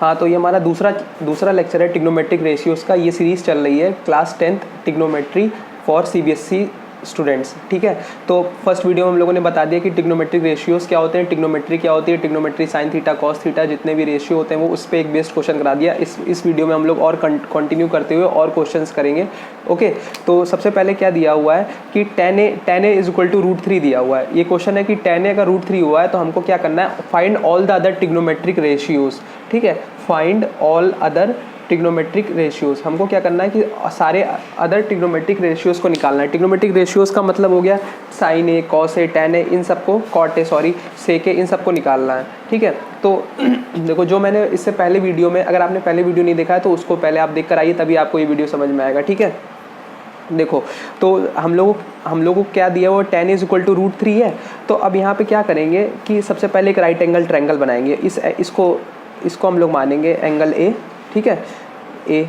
हाँ, तो ये हमारा दूसरा लेक्चर है ट्रिग्नोमेट्रिक रेशियोज़ का। ये सीरीज़ चल रही है class 10th trigonometry for CBSE students, ठीक है। तो फर्स्ट वीडियो में हम लोगों ने बता दिया कि ट्रिग्नोमेट्रिक रेशियोज़ क्या होते हैं, ट्रिग्नोमेट्री क्या होती है, trigonometry sine theta cos theta जितने भी रेशियो होते हैं वो उस पर एक बेस्ड क्वेश्चन करा दिया। इस वीडियो में हम लोग और कंटिन्यू करते हुए और क्वेश्चंस करेंगे। ओके, तो सबसे पहले क्या दिया हुआ है कि tan a is equal to √3 दिया हुआ है। ये क्वेश्चन है कि tan a का √3 हुआ है तो हमको क्या करना है, find all the other trigonometric ratios, ठीक है। Find all other trigonometric ratios, हमको क्या करना है कि सारे अदर ट्रिग्नोमेट्रिक रेशियोज़ को निकालना है। ट्रिग्नोमेट्रिक रेशियोज़ का मतलब हो गया sign A, cos A, tan ए, इन सबको कॉट ए सॉरी सेक ए, इन सबको निकालना है, ठीक है। तो देखो, जो मैंने इससे पहले वीडियो में, अगर आपने पहले वीडियो नहीं देखा है तो उसको पहले आप देख कर आइए, तभी आपको ये वीडियो समझ में आएगा, ठीक है। देखो, तो हम लोगों को क्या दिया वो tan इज इक्वल टू √3 है। तो अब यहाँ पे क्या करेंगे कि सबसे पहले एक राइट एंगल ट्रायंगल बनाएंगे। इसको हम लोग मानेंगे एंगल ए, ठीक है, ए,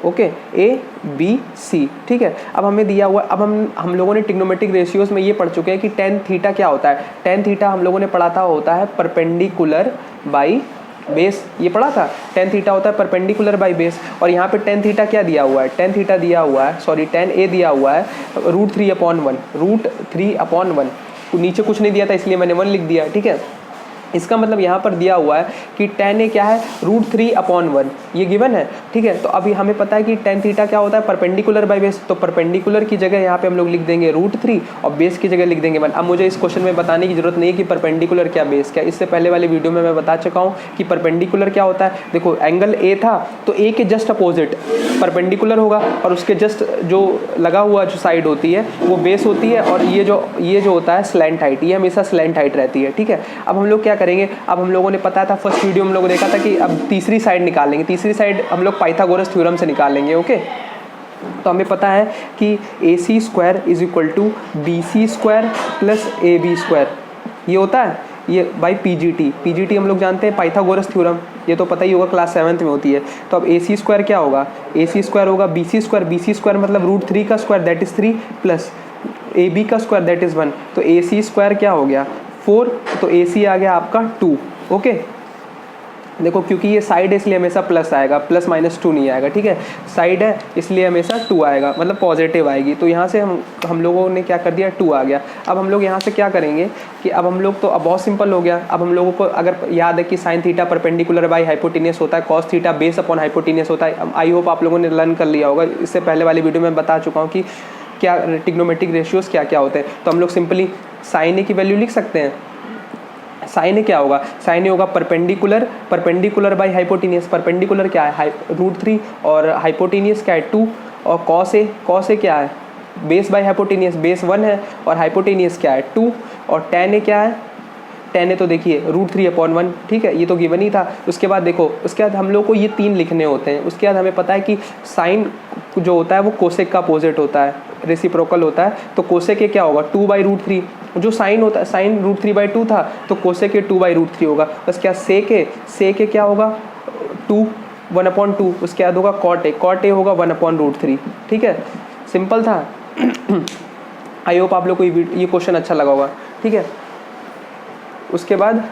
ओके, ए बी सी, ठीक है। अब हमें दिया हुआ, अब हम लोगों ने ट्रिग्नोमेट्रिक रेशियोज़ में ये पढ़ चुके हैं कि tan थीटा क्या होता है। tan थीटा हम लोगों ने पढ़ा था होता है परपेंडिकुलर बाई बेस, ये पढ़ा था। tan थीटा होता है परपेंडिकुलर बाई बेस, और यहाँ पे tan थीटा क्या दिया हुआ है, tan थीटा दिया हुआ है, सॉरी tan a दिया हुआ है √3/1, नीचे कुछ नहीं दिया था इसलिए मैंने 1 लिख दिया, ठीक है। इसका मतलब यहाँ पर दिया हुआ है कि tan a क्या है, √3/1, ये गिवन है, ठीक है। तो अभी हमें पता है कि tan थीटा क्या होता है, परपेंडिकुलर बाई बेस, तो परपेंडिकुलर की जगह यहाँ पे हम लोग लिख देंगे √3 और बेस की जगह लिख देंगे 1। अब मुझे इस क्वेश्चन में बताने की जरूरत नहीं कि परपेंडिकुलर क्या बेस क्या, इससे पहले वाले वीडियो में मैं बता चुका हूँ कि परपेंडिकुलर क्या होता है। देखो, एंगल ए था तो ए के जस्ट अपोजिट परपेंडिकुलर होगा और उसके जस्ट जो लगा हुआ जो साइड होती है वो बेस होती है, और ये जो होता है स्लैंट हाइट, ये हमेशा स्लैंट हाइट रहती है, ठीक है। अब हम लोग क्या करेंगे, अब हम लोगों ने पता था फर्स्ट वीडियो में हम लोगों ने देखा था कि अब तीसरी साइड निकालेंगे। तीसरी साइड हम लोग पाइथागोरस थ्योरम से निकालेंगे, ओके। तो हमें पता है कि AC² is equal to BC² plus AB², ये होता है ये बाई PGT हम लोग जानते हैं पाइथागोरस थ्योरम, ये तो पता ही होगा, क्लास 7th में होती है। तो अब AC² क्या होगा, AC² होगा BC² मतलब √3 का square that is 3 plus AB का स्क्वायर दैट इज़ 1, तो AC² क्या हो गया 4, तो AC आ गया आपका 2, ओके। देखो, क्योंकि ये साइड है इसलिए हमेशा प्लस आएगा, प्लस माइनस 2 नहीं आएगा, ठीक है। साइड है इसलिए हमेशा 2 आएगा, मतलब पॉजिटिव आएगी। तो यहाँ से हम लोगों ने क्या कर दिया, 2 आ गया। अब हम लोग यहाँ से क्या करेंगे कि अब हम लोग तो अब बहुत सिंपल हो गया। अब हम लोगों को अगर याद है कि sine theta perpendicular by hypotenuse होता है, cos theta base upon hypotenuse होता है। आई होप आप लोगों ने लर्न कर लिया होगा, इससे पहले वाली वीडियो में बता चुका हूँ कि क्या ट्रिग्नोमेट्रिक रेशियोज़ क्या क्या होते हैं। तो हम लोग सिंपली साइन ए की वैल्यू लिख सकते हैं। साइन ए क्या होगा, साइन ए होगा परपेंडिकुलर बाई हाइपोटेनियस। परपेंडिकुलर क्या है √3 और हाइपोटेनियस क्या है 2, और कॉस ए क्या है बेस बाई हाइपोटेनियस, बेस 1 है और हाइपोटेनियस क्या है 2, और tan ए क्या है, tan ए तो देखिए √3/1, ठीक है, ये तो गिवन ही था। उसके बाद देखो, उसके बाद हम लोग को ये 3 लिखने होते हैं। उसके बाद हमें पता है कि साइन जो होता है वो कोसेक का अपोजिट होता है, रेसिप्रोकल होता है। तो कोसेक क्या होगा 2/√3, जो साइन होता है साइन √3/2 था तो कोसेक 2/√3 होगा। उसके बाद सेक क्या होगा 1/2, उसके बाद होगा कॉट ए होगा 1/√3, ठीक है, सिंपल था। आई होप आप लोग को ये क्वेश्चन अच्छा लगा होगा, ठीक है। उसके बाद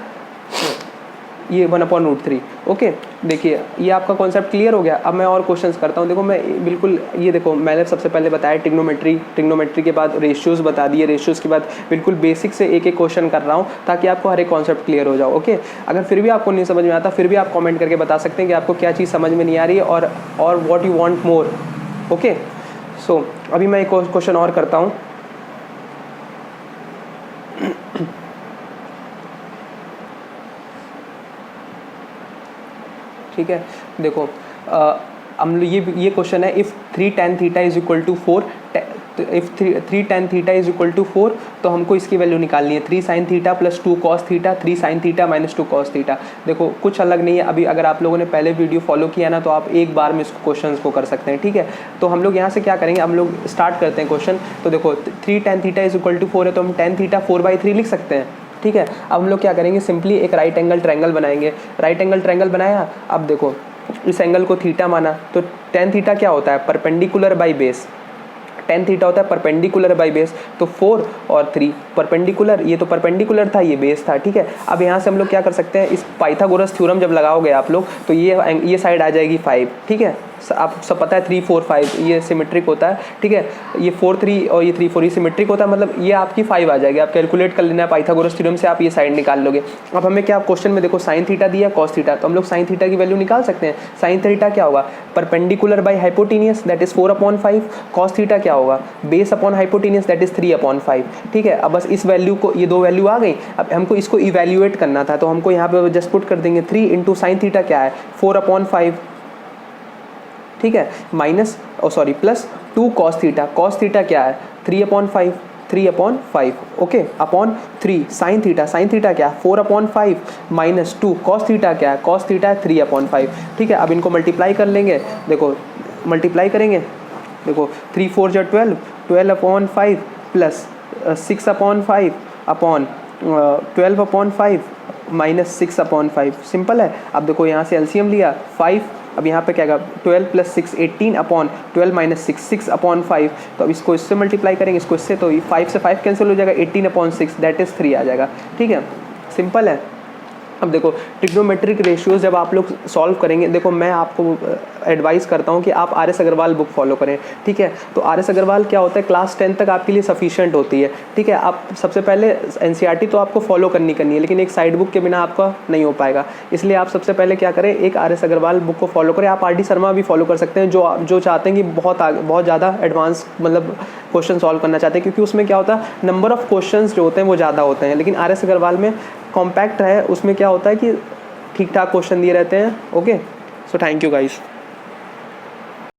ये 1/√3, ओके। देखिए, ये आपका कॉन्सेप्ट क्लियर हो गया। अब मैं और क्वेश्चंस करता हूँ। देखो, मैं बिल्कुल ये देखो, मैंने सबसे पहले बताया ट्रिग्नोमेट्री के बाद रेशियोज़ बता दिए, रेशियोज़ के बाद बिल्कुल बेसिक से एक क्वेश्चन कर रहा हूँ ताकि आपको हर एक कॉन्सेप्ट क्लियर हो जाओ, ओके। अगर फिर भी आपको नहीं समझ में आता, फिर भी आप कॉमेंट करके बता सकते हैं कि आपको क्या चीज़ समझ में नहीं आ रही है और what you want more, okay. So अभी मैं एक क्वेश्चन और करता हूँ। ठीक है, देखो, हम ये क्वेश्चन है, if 3 tan theta is equal to 4, if 3 tan theta is equal to 4, तो हमको इसकी वैल्यू निकालनी है 3 sin theta plus 2 cos theta, 3 sin theta minus 2 cos theta. देखो, कुछ अलग नहीं है। अभी अगर आप लोगों ने पहले वीडियो फॉलो किया ना तो आप एक बार में इस क्वेश्चन को कर सकते हैं, ठीक है। तो हम लोग यहाँ से क्या करेंगे, हम लोग स्टार्ट करते हैं क्वेश्चन। तो देखो, 3 tan theta is equal to 4 है तो हम tan थीटा 4/3 लिख सकते हैं, ठीक है। अब हम लोग क्या करेंगे, सिंपली एक राइट एंगल ट्रायंगल बनाएंगे। राइट एंगल ट्रायंगल बनाया, अब देखो इस एंगल को थीटा माना तो tan थीटा क्या होता है perpendicular by base, tan theta होता है परपेंडिकुलर बाई बेस, तो 4 और 3 परपेंडिकुलर, ये तो परपेंडिकुलर था, ये बेस था, ठीक है। अब यहाँ से हम लोग क्या कर सकते हैं, इस पाइथागोरस थ्योरम जब लगाओगे आप लोग तो ये साइड आ जाएगी 5, ठीक है। आप सब पता है 3 4 5 ये सिमेट्रिक होता है, ठीक है। ये 4 3 और ये 3 4 ये सिमेट्रिक होता है, मतलब ये आपकी 5 आ जाएगी। आप कैलकुलेट कर लेना है पाइथागोरस थ्योरम से, आप ये साइड निकाल लोगे। अब हमें क्या क्वेश्चन में देखो साइन थीटा दिया, कॉस थीटा, तो हम लोग साइन थीटा की वैल्यू निकाल सकते हैं। साइन थीटा क्या होगा, perpendicular by hypotenuse that is 4/5। Cos theta क्या होगा, base upon hypotenuse that is 3/5, ठीक है। अब बस इस वैल्यू को, ये दो वैल्यू आ गई, अब हमको इसको इवैल्यूएट करना था, तो हमको यहाँ पे जस्ट पुट कर देंगे 3 इंटू साइन थीटा क्या है 4/5, ठीक है, minus sorry plus 2 cos theta, cos theta क्या है 3/5, ओके, अपॉन 3 साइन थीटा क्या है 4/5 माइनस 2 कॉस थीटा क्या है, कॉस थीटा है 3/5, ठीक है। अब इनको मल्टीप्लाई कर लेंगे, देखो मल्टीप्लाई करेंगे, देखो 3 4 जो 12, 12/5 प्लस 6/5 अपॉन 12/5 माइनस 6/5, सिंपल है। अब देखो यहाँ से एलसीएम लिया 5, अब यहाँ पे क्या आएगा 12 प्लस 6 18 अपॉन 12 माइनस 6/5, तो अब इसको इससे मल्टीप्लाई करेंगे, इसको इससे, तो 5 से 5 कैंसिल हो जाएगा, 18/6 दैट इज़ 3 आ जाएगा, ठीक है, सिंपल है। अब देखो ट्रिग्नोमेट्रिक रेशियोज जब आप लोग सॉल्व करेंगे, देखो मैं आपको एडवाइस करता हूँ कि आप आर.एस. अग्रवाल बुक फॉलो करें, ठीक है। तो आर.एस. अग्रवाल क्या होता है, क्लास 10 तक आपके लिए सफिशिएंट होती है, ठीक है। आप सबसे पहले एनसीईआरटी तो आपको फॉलो करनी है, लेकिन एक साइड बुक के बिना आपका नहीं हो पाएगा, इसलिए आप सबसे पहले क्या करें, एक आर.एस. अग्रवाल बुक को फॉलो करें। आप आर.डी. शर्मा भी फॉलो कर सकते हैं, जो चाहते हैं कि बहुत ज़्यादा एडवांस मतलब क्वेश्चन सॉल्व करना चाहते हैं, क्योंकि उसमें क्या होता है नंबर ऑफ क्वेश्चंस जो होते हैं वो ज़्यादा होते हैं। लेकिन आर.एस. अग्रवाल में कॉम्पैक्ट है, उसमें क्या होता है कि ठीक ठाक क्वेश्चन दिए रहते हैं, okay. So thank you guys.